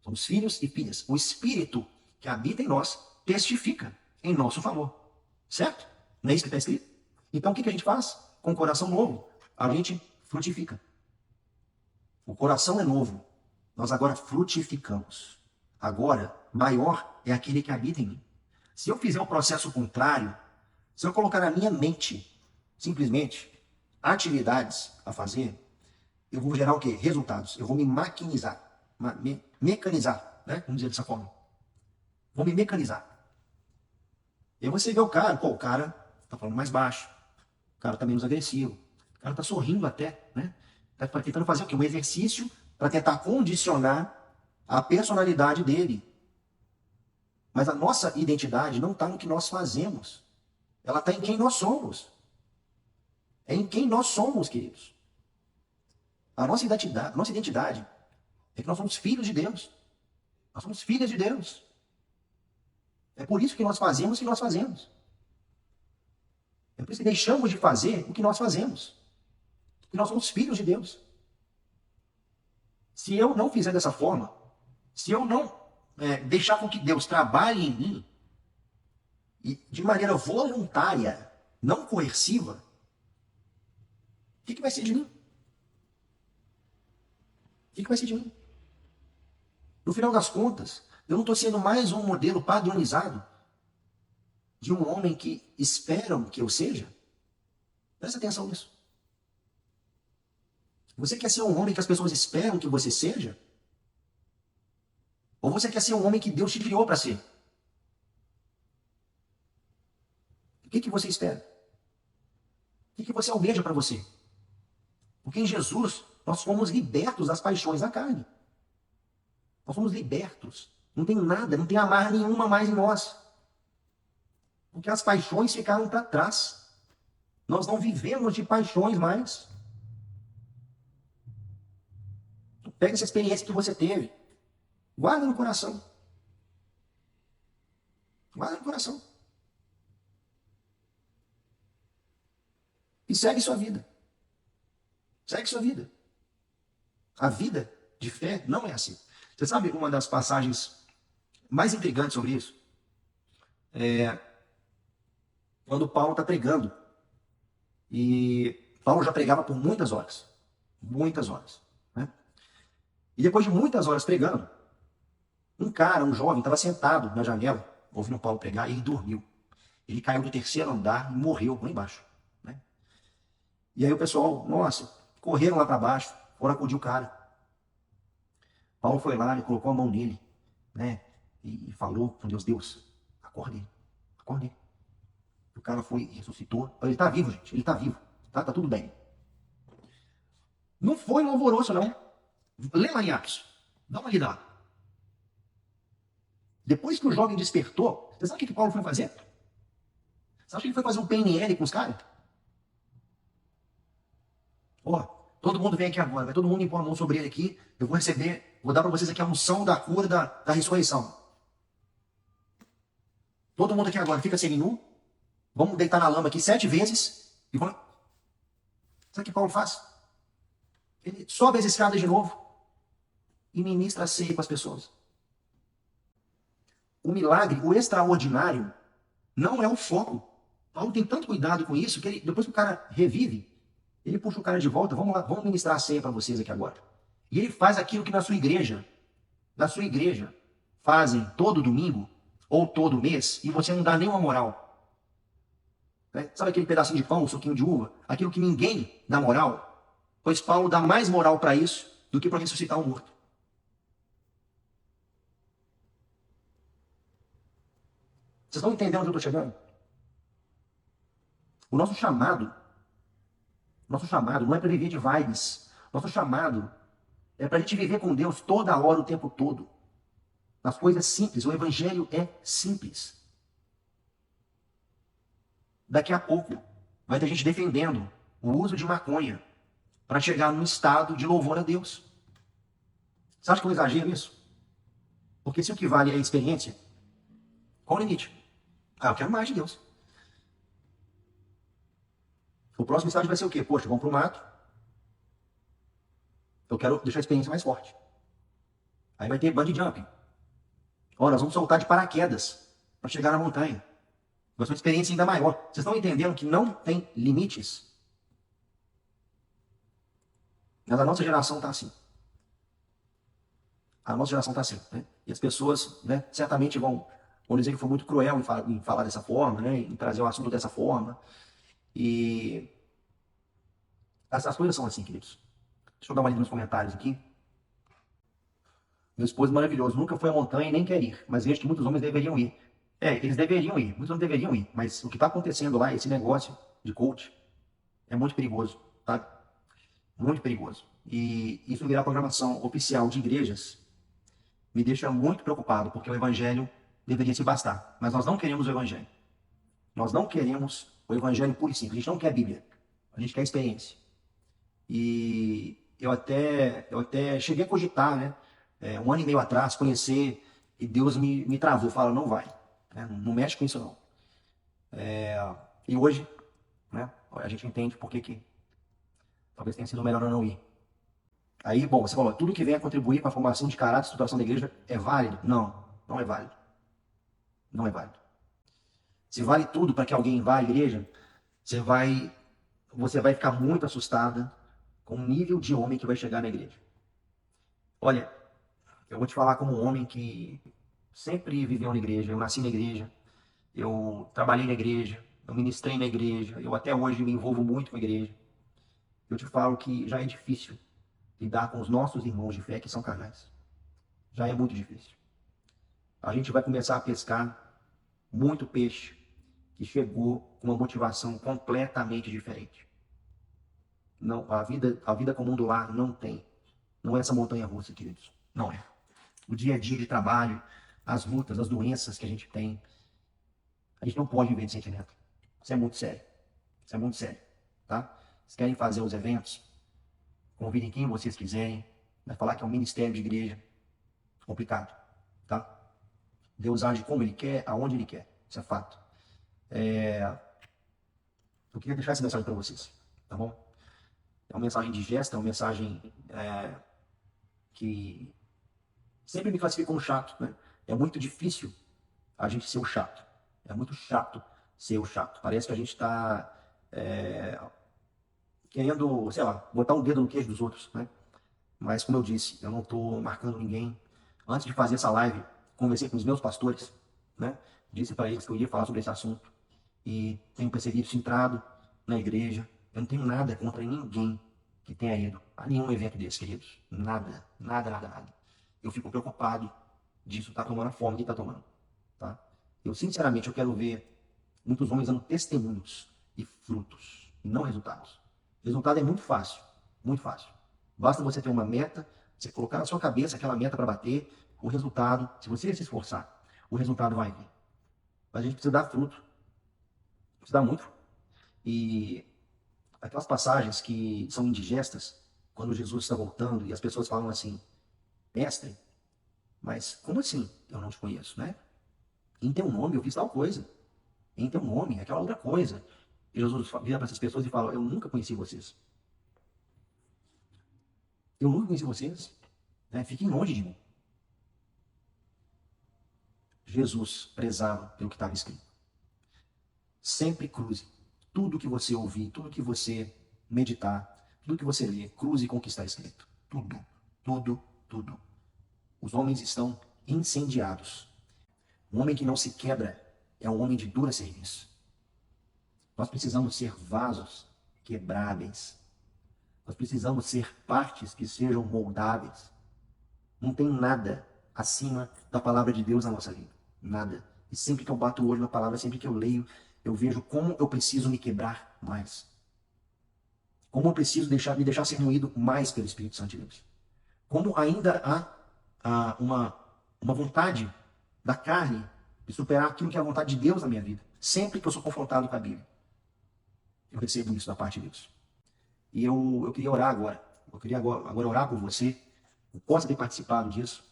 Somos filhos e filhas. O Espírito que habita em nós testifica em nosso favor, certo? Não é isso que está escrito? Então o que a gente faz? Com o coração novo, a gente frutifica. O coração é novo, nós agora frutificamos. Agora, maior é aquele que habita em mim. Se eu fizer o processo contrário, se eu colocar na minha mente, simplesmente, atividades a fazer, eu vou gerar o quê? Resultados. Eu vou me maquinizar, mecanizar, né? Vamos dizer dessa forma. Vou me mecanizar. E aí você vê o cara tá falando mais baixo, o cara tá menos agressivo, o cara tá sorrindo até, né? Está tentando fazer o quê? Um exercício para tentar condicionar a personalidade dele. Mas a nossa identidade não está no que nós fazemos. Ela está em quem nós somos. É em quem nós somos, queridos. A nossa identidade é que nós somos filhos de Deus. Nós somos filhas de Deus. É por isso que nós fazemos o que nós fazemos. É por isso que deixamos de fazer o que nós fazemos. Porque nós somos filhos de Deus. Se eu não fizer dessa forma, se eu não deixar com que Deus trabalhe em mim, e de maneira voluntária, não coerciva, o que vai ser de mim? O que vai ser de mim? No final das contas, eu não estou sendo mais um modelo padronizado de um homem que esperam que eu seja? Presta atenção nisso. Você quer ser um homem que as pessoas esperam que você seja? Ou você quer ser um homem que Deus te criou para ser? O que você espera? O que você almeja para você? Porque em Jesus nós fomos libertos das paixões da carne. Nós fomos libertos. Não tem nada, não tem amarra nenhuma mais em nós. Porque as paixões ficaram para trás. Nós não vivemos de paixões mais. Pega essa experiência que você teve. Guarda no coração. Guarda no coração. E segue sua vida. Segue sua vida. A vida de fé não é assim. Você sabe uma das passagens mais intrigantes sobre isso? É quando Paulo está pregando. E Paulo já pregava por muitas horas. Muitas horas. Né? E depois de muitas horas pregando, um jovem, estava sentado na janela, ouvindo Paulo pregar, e ele dormiu. Ele caiu do terceiro andar e morreu lá embaixo. Né? E aí o pessoal, nossa, correram lá para baixo, foram acudir o cara. Paulo foi lá e colocou a mão nele, né? E falou com Deus, Deus, acorde ele, acorde ele. O cara foi, ressuscitou. Ele está vivo, gente, ele está vivo. Tá tudo bem. Não foi um alvoroço, não. Lê lá em Atos. Dá uma lida lá. Depois que o jovem despertou, você sabe o que Paulo foi fazer? Você acha que ele foi fazer um PNL com os caras? Ó, todo mundo vem aqui agora, vai todo mundo impor a mão sobre ele aqui, eu vou receber, vou dar para vocês aqui a unção da cura da ressurreição. Todo mundo aqui agora fica seminu, vamos deitar na lama aqui 7 vezes, e vamos... Sabe o que Paulo faz? Ele sobe as escadas de novo e ministra a ceia com as pessoas. O milagre, o extraordinário, não é o foco. Paulo tem tanto cuidado com isso que depois que o cara revive, ele puxa o cara de volta, vamos lá, vamos ministrar a ceia para vocês aqui agora. E ele faz aquilo que na sua igreja, fazem todo domingo ou todo mês e você não dá nenhuma moral. Né? Sabe aquele pedacinho de pão, um suquinho de uva? Aquilo que ninguém dá moral? Pois Paulo dá mais moral para isso do que para ressuscitar um morto. Vocês estão entendendo onde eu estou chegando? O nosso chamado não é para viver de vibes. Nosso chamado é para a gente viver com Deus toda hora, o tempo todo. Nas coisas simples. O evangelho é simples. Daqui a pouco vai ter gente defendendo o uso de maconha para chegar num estado de louvor a Deus. Você acha que eu exagero isso? Porque se o que vale é a experiência, qual o limite? Eu quero mais de Deus. O próximo estágio vai ser o quê? Poxa, vamos para o mato. Eu quero deixar a experiência mais forte. Aí vai ter bungee jumping. Ó, nós vamos soltar de paraquedas para chegar na montanha. Vai ser uma experiência ainda maior. Vocês estão entendendo que não tem limites? Mas a nossa geração está assim. A nossa geração está assim. Né? E as pessoas, né, certamente vão dizer que foi muito cruel em falar dessa forma, né, em trazer o assunto dessa forma. E as coisas são assim, queridos. Deixa eu dar uma lida nos comentários aqui. Meu esposo maravilhoso, nunca foi à montanha e nem quer ir, mas vejo que muitos homens deveriam ir. Eles deveriam ir, muitos homens deveriam ir, mas o que está acontecendo lá, esse negócio de coach, é muito perigoso, tá? muito perigoso. E isso virar programação oficial de igrejas me deixa muito preocupado, porque o evangelho deveria se bastar. Mas nós não queremos o evangelho. Nós não queremos o evangelho puro e simples. A gente não quer a Bíblia. A gente quer experiência. E eu até cheguei a cogitar, né? Um ano e meio atrás, conhecer, e Deus me travou, fala, não vai. Né? Não mexe com isso não. E hoje, né, a gente entende por que talvez tenha sido melhor eu não ir. Aí, bom, você falou, tudo que vem a contribuir para a formação de caráter e estruturação da igreja é válido? Não, não é válido. Não é válido. Se vale tudo para que alguém vá à igreja, você vai, você vai ficar muito assustada com o nível de homem que vai chegar na igreja. Olha, eu vou te falar como um homem que sempre viveu na igreja, eu nasci na igreja, eu trabalhei na igreja, eu ministrei na igreja, eu até hoje me envolvo muito com a igreja. Eu te falo que já é difícil lidar com os nossos irmãos de fé que são carnais. Já é muito difícil. A gente vai começar a pescar muito peixe que chegou com uma motivação completamente diferente. Não, a vida comum do lar não tem. Não é essa montanha russa, queridos. Não é. O dia a dia de trabalho, as lutas, as doenças que a gente tem, a gente não pode viver de sentimento. Isso é muito sério. Isso é muito sério. Tá? Se querem fazer os eventos, convidem quem vocês quiserem. Vai falar que é um ministério de igreja. Complicado. Tá? Deus age como Ele quer, aonde Ele quer. Isso é fato. Eu queria deixar essa mensagem para vocês. Tá bom? É uma mensagem digesta, é uma mensagem que sempre me classifica como chato. Né? É muito difícil a gente ser o chato. É muito chato ser o chato. Parece que a gente está querendo, sei lá, botar um dedo no queijo dos outros. Né? Mas, como eu disse, eu não estou marcando ninguém. Antes de fazer essa live, conversei com os meus pastores, né? Disse para eles que eu ia falar sobre esse assunto. E tenho percebido isso entrado na igreja. Eu não tenho nada contra ninguém que tenha ido a nenhum evento desse, queridos. Nada, nada, nada, nada. Eu fico preocupado disso estar tomando a forma que está tomando. Tá? Eu, sinceramente, eu quero ver muitos homens dando testemunhos e frutos, e não resultados. Resultado é muito fácil, muito fácil. Basta você ter uma meta, você colocar na sua cabeça aquela meta para bater, o resultado, se você se esforçar, o resultado vai vir. Mas a gente precisa dar fruto, precisa dar muito. E aquelas passagens que são indigestas, quando Jesus está voltando e as pessoas falam assim, mestre, mas como assim eu não te conheço, né? Em teu nome eu fiz tal coisa. Em teu nome, aquela outra coisa. E Jesus vira para essas pessoas e fala, eu nunca conheci vocês. Eu nunca conheci vocês. Né? Fiquem longe de mim. Jesus prezava pelo que estava escrito. Sempre cruze. Tudo que você ouvir, tudo que você meditar, tudo que você ler, cruze com o que está escrito. Tudo, tudo, tudo. Os homens estão incendiados. Um homem que não se quebra é um homem de dura serviço. Nós precisamos ser vasos quebráveis. Nós precisamos ser partes que sejam moldáveis. Não tem nada acima da palavra de Deus na nossa vida. Nada. E sempre que eu bato o olho na palavra, sempre que eu leio, eu vejo como eu preciso me quebrar mais. Como eu preciso me deixar ser moído mais pelo Espírito Santo de Deus. Como ainda há uma vontade da carne de superar aquilo que é a vontade de Deus na minha vida. Sempre que eu sou confrontado com a Bíblia. Eu recebo isso da parte de Deus. E eu queria orar agora. Eu queria agora orar por você, que possa ter participado disso,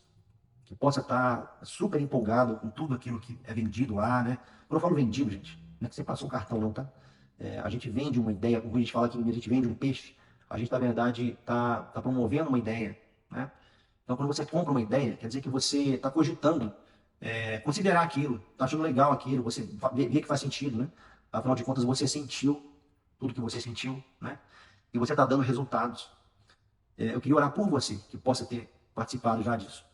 que possa estar super empolgado com tudo aquilo que é vendido lá, né? Quando eu falo vendido, gente, não é que você passou um cartão não, tá? A gente vende uma ideia, como a gente fala que a gente vende um peixe, a gente, na verdade, está promovendo uma ideia, né? Então, quando você compra uma ideia, quer dizer que você está cogitando considerar aquilo, está achando legal aquilo, você vê que faz sentido, né? Afinal de contas, você sentiu tudo que você sentiu, né? E você está dando resultados. Eu queria orar por você, que possa ter participado já disso.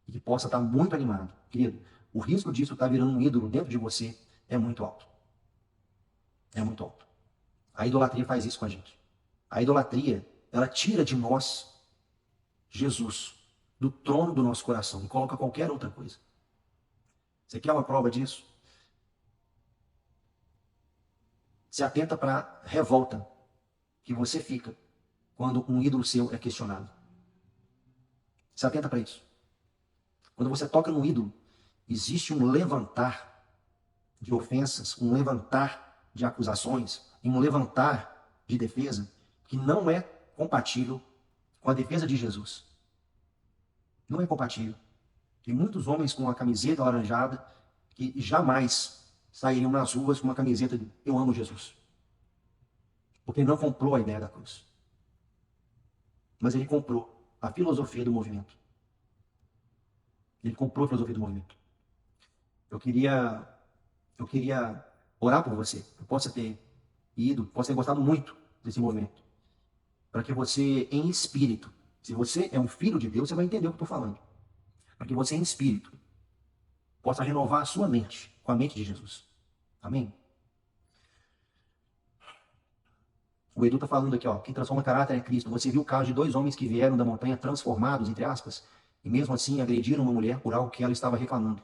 E que possa estar muito animado. Querido, o risco disso estar virando um ídolo dentro de você é muito alto. É muito alto. A idolatria faz isso com a gente. A idolatria, ela tira de nós Jesus, do trono do nosso coração, e coloca qualquer outra coisa. Você quer uma prova disso? Se atenta para a revolta que você fica quando um ídolo seu é questionado. Se atenta para isso. Quando você toca num ídolo, existe um levantar de ofensas, um levantar de acusações e um levantar de defesa que não é compatível com a defesa de Jesus. Não é compatível. Tem muitos homens com a camiseta alaranjada que jamais sairiam nas ruas com uma camiseta de "Eu amo Jesus". Porque ele não comprou a ideia da cruz. Mas ele comprou a filosofia do movimento. Ele comprou a filosofia do movimento. Eu queria orar por você. Eu possa ter possa ter gostado muito desse movimento. Para que você, em espírito, se você é um filho de Deus, você vai entender o que eu estou falando. Para que você, em espírito, possa renovar a sua mente com a mente de Jesus. Amém? O Edu está falando aqui, ó, quem transforma caráter é Cristo. Você viu o caso de 2 homens que vieram da montanha transformados, entre aspas, e mesmo assim agrediram uma mulher por algo que ela estava reclamando.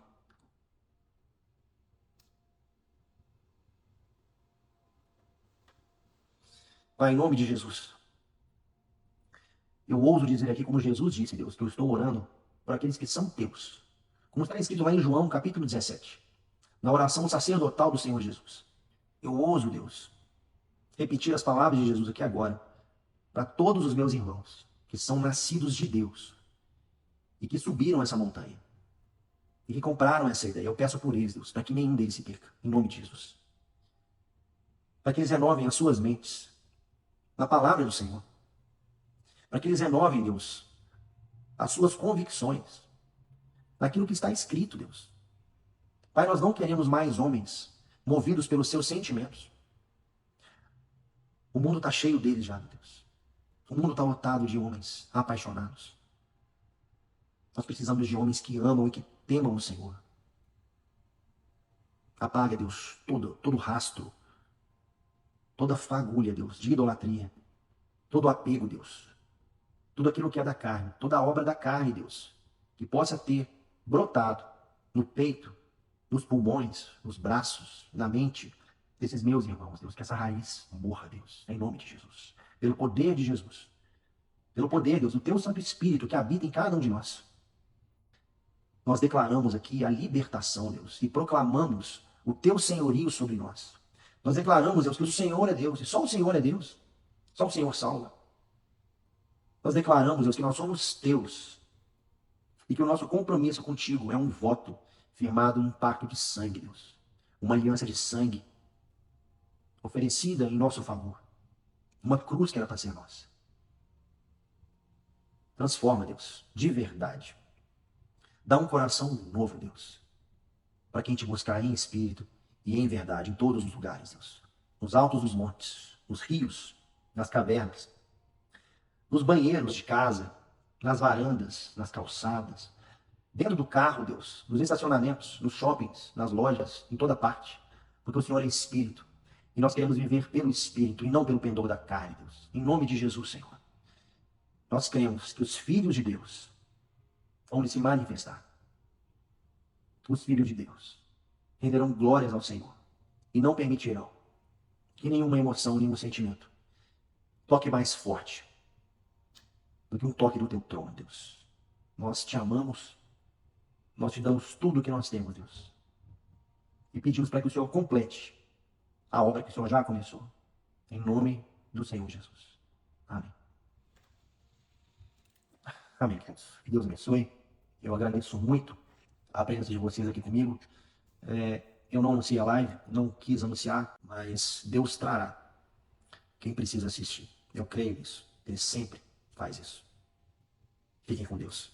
Pai, em nome de Jesus, eu ouso dizer aqui, como Jesus disse, Deus, que eu estou orando por aqueles que são teus. Como está escrito lá em João, capítulo 17, na oração sacerdotal do Senhor Jesus. Eu ouso, Deus, repetir as palavras de Jesus aqui agora, para todos os meus irmãos que são nascidos de Deus e que subiram essa montanha e que compraram essa ideia. Eu peço por eles, Deus, para que nenhum deles se perca, em nome de Jesus. Para que eles renovem as suas mentes na palavra do Senhor. Para que eles renovem, Deus, as suas convicções naquilo que está escrito, Deus. Pai, nós não queremos mais homens movidos pelos seus sentimentos. O mundo está cheio deles já, Deus. O mundo está lotado de homens apaixonados. Nós precisamos de homens que amam e que temam o Senhor. Apaga, Deus, todo rastro, toda fagulha, Deus, de idolatria, todo apego, Deus, tudo aquilo que é da carne, toda a obra da carne, Deus, que possa ter brotado no peito, nos pulmões, nos braços, na mente desses meus irmãos, Deus, que essa raiz morra, Deus, em nome de Jesus, pelo poder de Jesus, pelo poder, Deus, do teu Santo Espírito que habita em cada um de nós. Nós declaramos aqui a libertação, Deus, e proclamamos o teu senhorio sobre nós. Nós declaramos, Deus, que o Senhor é Deus, e só o Senhor é Deus. Só o Senhor salva. Nós declaramos, Deus, que nós somos teus, e que o nosso compromisso contigo é um voto firmado num pacto de sangue, Deus. Uma aliança de sangue oferecida em nosso favor. Uma cruz que era para ser nossa. Transforma, Deus, de verdade. Dá um coração novo, Deus, para quem te buscar em espírito e em verdade, em todos os lugares, Deus. Nos altos dos montes, nos rios, nas cavernas, nos banheiros de casa, nas varandas, nas calçadas, dentro do carro, Deus, nos estacionamentos, nos shoppings, nas lojas, em toda parte. Porque o Senhor é espírito. E nós queremos viver pelo espírito e não pelo pendor da carne, Deus. Em nome de Jesus, Senhor. Nós cremos que os filhos de Deus vão se manifestar. Os filhos de Deus renderão glórias ao Senhor e não permitirão que nenhuma emoção, nenhum sentimento toque mais forte do que um toque do teu trono, Deus. Nós te amamos, nós te damos tudo o que nós temos, Deus. E pedimos para que o Senhor complete a obra que o Senhor já começou. Em nome do Senhor Jesus. Amém. Amém, queridos. Que Deus abençoe. Eu agradeço muito a presença de vocês aqui comigo. Eu não anunciei a live, não quis anunciar, mas Deus trará quem precisa assistir. Eu creio nisso. Ele sempre faz isso. Fiquem com Deus.